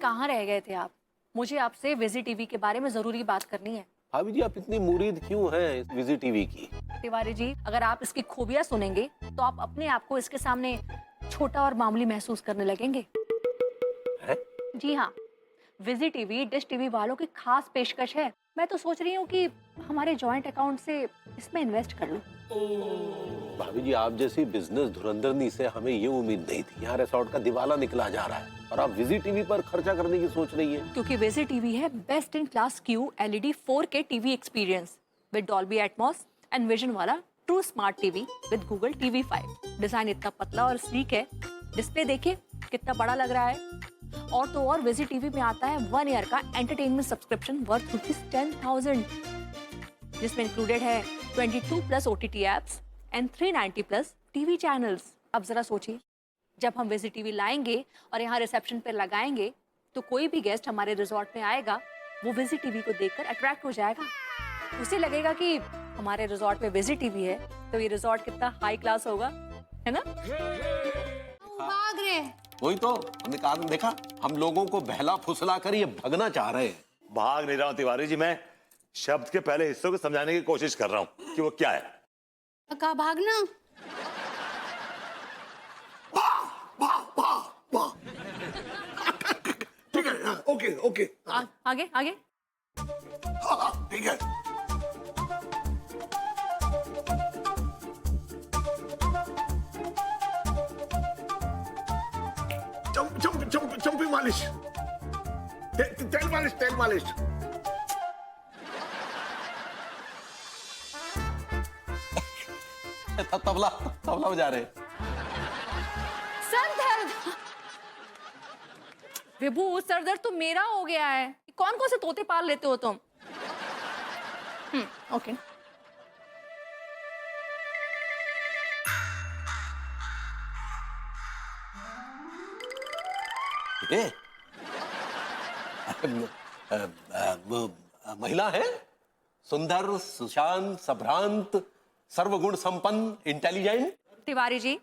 कहाँ रह गए थे आप? मुझे आपसे विजी टीवी के बारे में जरूरी बात करनी है। भाभी जी, आप इतनी मुरीद क्यों हैं इस विजी टीवी की? तिवारी जी, अगर आप इसकी खूबियां सुनेंगे तो आप अपने आप को इसके सामने छोटा और मामूली महसूस करने लगेंगे। है? जी हाँ, विजी टीवी डिश टीवी वालों की खास पेशकश है। मैं तो सोच रही हूँ कि हमारे जॉइंट अकाउंट से इसमें इन्वेस्ट कर लूं। भाभी जी, आप जैसी बिजनेस धुरंधरनी से हमें ये उम्मीद नहीं थी। यहाँ रिसोर्ट का दिवाला निकला जा रहा है और आप विजी टीवी पर खर्चा करने की सोच रही हैं। क्योंकि विजी टीवी है best in class Q LED 4K TV experience with Dolby Atmos and vision वाला true smart TV with Google TV 5। Design इतना पतला और स्लीक है, डिस्प्ले देखिए कितना बड़ा लग रहा है। और तो और विजी टीवी में आता है 1 ईयर का एंटरटेनमेंट सब्सक्रिप्शन वर्थ ₹10,000, जिसमें इंक्लूडेड है 22+ OTT apps and 390+ TV channels. अब जरा सोचिए, जब हम विजी टीवी लाएंगे और यहाँ रिसेप्शन पे लगाएंगे तो कोई भी गेस्ट हमारे रिजॉर्ट में आएगा, वो विजी टीवी को देखकर अट्रैक्ट हो जाएगा। उसे लगेगा कि हमारे रिजॉर्ट में विजी टीवी है तो ये रिजॉर्ट कितना हाई क्लास होगा, है ना? भाग रहे। वही तो हमने कहा, देखा, हम लोगों को बहला फुसला कर ये भगना चाह रहे हैं। भाग नहीं रहा हूं तिवारी जी, मैं शब्द के पहले हिस्सों को समझाने की कोशिश कर रहा हूं कि वो क्या है। कहा भागना? ठीक है, ओके ओके। आगे आगे। हाँ, ठीक है। चंपी मालिश, तेल मालिश, तेल मालिश। तबला तबला बजा रहे। सर दर्द, विभू सर दर्द तो मेरा हो गया है। कौन कौन से तोते पाल लेते हो तुम? ओके। वो महिला है, सुंदर, सुशांत, संभ्रांत, सर्वगुण संपन्न, इंटेलिजेंट। तिवारी जी,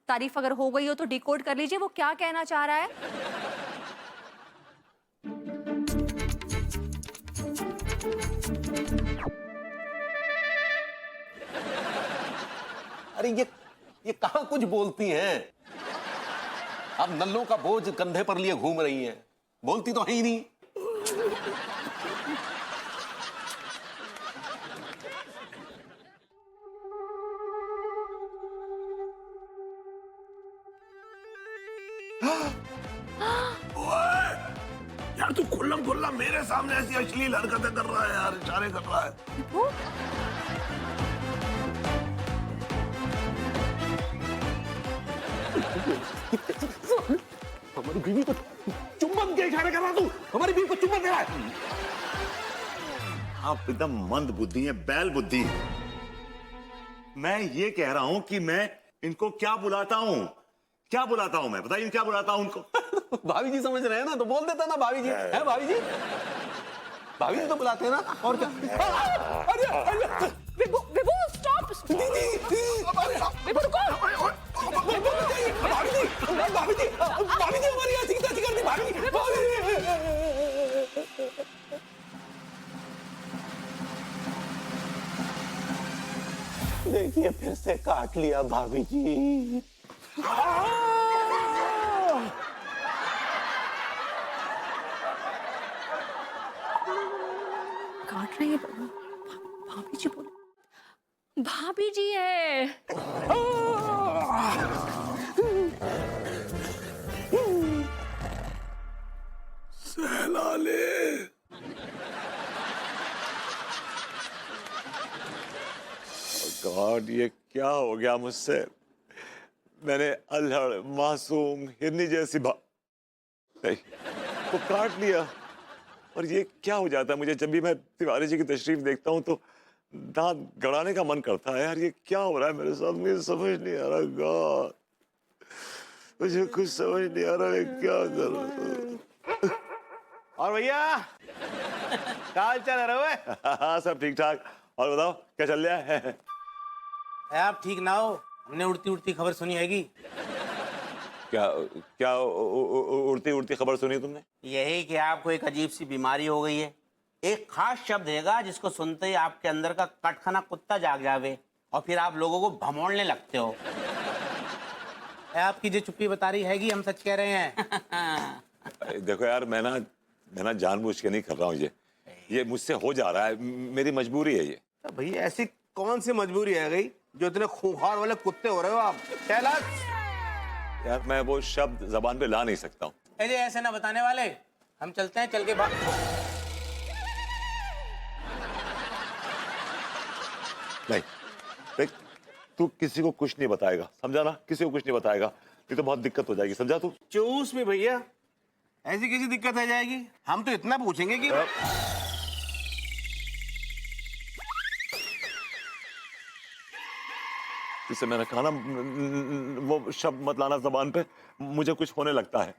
तारीफ अगर हो गई हो तो डिकोड कर लीजिए वो क्या कहना चाह रहा है। अरे ये कहाँ कुछ बोलती हैं? अब नल्लों का बोझ कंधे पर लिए घूम रही हैं, बोलती तो है ही नहीं। यार तू खुल्लम खुल्ला मेरे सामने ऐसी अश्लील हरकतें कर रहा है यार, इशारे कर रहा है। हमारी बीवी को चुंबन के इशारे कर रहा तू? हमारी बीवी को चुंबन दे रहा है? आप एकदम मंद बुद्धि है, बैल बुद्धि। मैं ये कह रहा हूं कि मैं इनको क्या बुलाता हूं, क्या बुलाता हूं मैं, बताइए क्या बुलाता हूं उनको। भाभी जी समझ रहे हैं ना, तो बोल देता ना भाभी जी। है भाभी जी? भाभी जी तो बुलाते हैं ना, और क्या? अरे विभू, विभू स्टॉप। विभू रुको। भाभी जी हमारी ऐसी की तैसी कर दी। भाभी जी, देखिए फिर से काट लिया भाभी जी। काट रही है भाभी जी, बोलो भाभी जी है। सहलाले। गॉड, ये क्या हो गया मुझसे? मैंने अल्हड़, मासूम, हिरनी जैसी नहीं, तो काट लिया। और ये क्या हो जाता है मुझे, जब भी मैं तिवारी जी की तशरीफ देखता हूँ तो दांत गड़ाने का मन करता है। यार ये क्या हो रहा है मेरे साथ, मुझे समझ नहीं आ रहा। गॉड, मुझे कुछ समझ नहीं आ रहा है, क्या करूं। और भैया क्या हाल चाल है रहे? हाँ सब ठीक ठाक। और बताओ क्या चल रहा है? आप ठीक ना हो, हमने उड़ती उड़ती खबर सुनी हैगी। क्या क्या उड़ती उड़ती खबर सुनी तुमने? यही कि आपको एक अजीब सी बीमारी हो गई है। एक खास शब्द हैगा जिसको सुनते ही आपके अंदर का कटखाना कुत्ता जाग जावे और फिर आप लोगों को भमोड़ने लगते हो। आपकी जो चुप्पी बता रही हैगी, हम सच कह रहे हैं। देखो यार, मैं ना जानबूझ के नहीं कर रहा हूँ ये मुझसे हो जा रहा है, मेरी मजबूरी है ये। तो भैया ऐसी कौन सी मजबूरी है गई जो इतने खूंखार वाले कुत्ते हो रहे हो आप? कैलाश, यार मैं वो शब्द जबान पे ला नहीं सकता हूँ। अरे ऐसे ना बताने वाले, हम चलते हैं, चल के भाग। नहीं देख, तू किसी को कुछ नहीं बताएगा, समझा ना? किसी को कुछ नहीं बताएगा, नहीं तो बहुत दिक्कत हो जाएगी, समझा तू? चूस में भैया ऐसी कैसी दिक्कत आ जाएगी? हम तो इतना पूछेंगे कि जिससे मैंने कहा ना, वो शब्द मत लाना जबान पे, मुझे कुछ होने लगता है,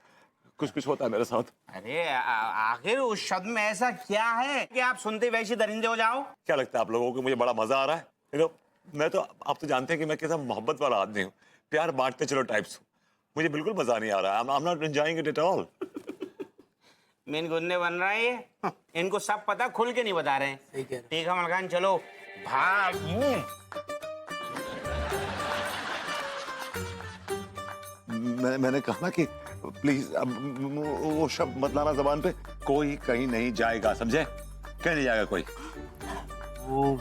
कुछ होता है मेरे साथ। अरे आखिर उस शब्द में ऐसा क्या है कि आप सुनते वैसे दरिंदे हो जाओ? क्या लगता है आप लोगों को मुझे बड़ा मजा आ रहा है? मैं तो, आप तो जानते हैं कि मैं कैसा मोहब्बत वाला आदमी हूँ, प्यार बांटते चलो टाइप्स हूँ। मुझे बिल्कुल मजा नहीं आ रहा है। I'm not enjoying it at all. मेन गुन्ने बन रहा है ये। इनको सब पता, खुल के नहीं बता रहे हैं। ठीक है मलकान, चलो भाग। मैंने कहा ना कि प्लीज अब वो शब्द मत लाना जबान पे। कोई कहीं नहीं जाएगा, समझे? कहीं नहीं जाएगा कोई। ओह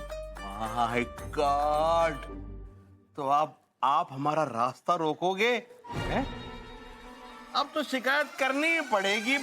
माय गॉड, तो आप हमारा रास्ता रोकोगे हैं? अब तो शिकायत करनी ही पड़ेगी।